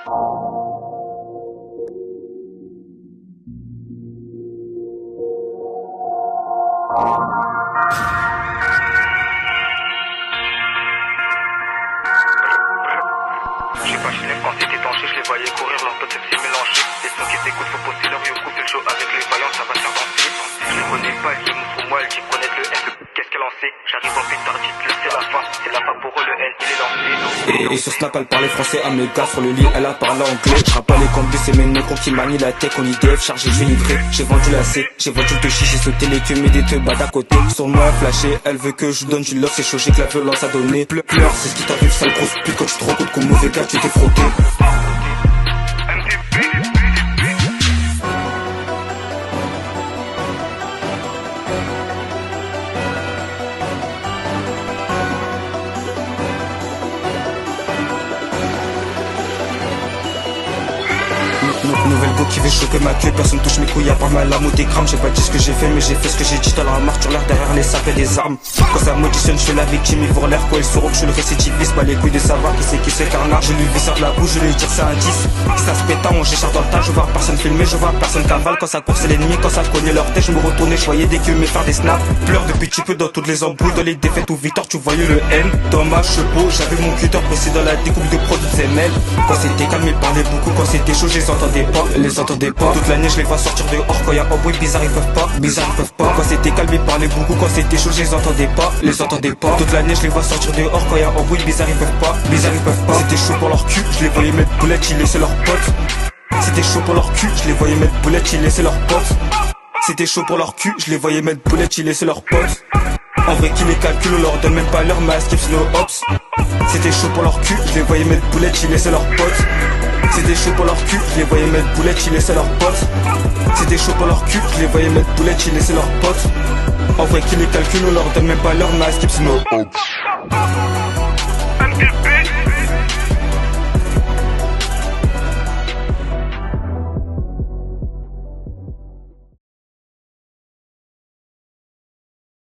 Je sais pas, je lève quand c'était tanché, je les voyais courir, leur pote s'est mélangé. Les sons qui s'écoutent, faut poster leur vieux couple, le show avec les vaillants, ça va se faire danser. Je les connais pas, ils me font moi, elle dit connaître le N, qu'est-ce qu'elle en sait? J'arrive en pétard, dites-le, c'est la fin pour eux, le N, il est lancé. Et sur Snap elle parlait français à mes gars, sur le lit elle a parlé anglais. Je pas les comptes, c'est mes négros qui manient la tech, on IDF chargé, je vais livrer. J'ai vendu la C, j'ai vendu le chichi, j'ai sauté les queues, mais des teubas d'à côté. Sur moi elle flashé, elle veut que je donne du love, c'est chaud, j'ai que la violence a donné. Pleure, c'est ce qui t'arrive, sale grosse pute, quand tu te rends compte qu'au mauvais gars tu t'es frotté. Nouvelle go qui veut choper ma queue, personne touche mes couilles à part ma lame ou des grammes. J'ai pas dit ce que j'ai fait mais j'ai fait ce que j'ai dit. Dans la marche sur l'air derrière les sapes et des armes. Quand ça m'auditionne je fais la victime, ils vont l'air quoi ils sauront que je suis le récidiviste. Pas les couilles de savoir qui c'est carnage. Je lui vis sur la bouche, je lui dire c'est un 10. Ça se pétant, on j'écharpe dans le tas. Je vois personne filmer, je vois personne cavale. Quand ça court c'est l'ennemi, quand ça cognait leur tête. Je me retournais, je voyais des queues mais faire des snaps. Pleure depuis petit peu dans toutes les embrouilles. Dans les défaites ou victoires tu voyais le N. Dans ma chevaux, j'avais mon cutter pressé dans la découpe de produits ML. Quand c'était calme ils parlaient beaucoup, quand c'était chaud je les entendais pas. Toute l'année je les vois sortir dehors. Quand y'a embrouille bizarre ils peuvent pas. Quand c'était calme ils parlaient beaucoup. Quand c'était chaud je les entendais pas. Toute l'année je les vois sortir dehors. Quand y'a embrouille bizarre ils peuvent pas. C'était chaud pour leur cul, je les voyais mettre boulette, ils laissaient leurs potes. C'était chaud pour leur cul, je les voyais mettre boulette, ils laissaient leurs potes. C'était chaud pour leur cul, je les voyais mettre boulette, ils laissaient leurs potes. En vrai qui les calcule, on leur donne même pas leur masque, it's no ops. C'était chaud pour leur cul, je les voyais mettre boulette, ils laissaient leurs potes. C'était chaud pour leur cul, je les voyais mettre boulette, ils laissaient leurs potes. C'était chaud pour leur cul, je les voyais mettre boulette, ils laissaient leurs potes. En vrai qui les calcule, on leur donne même pas leur masque, it's no ops.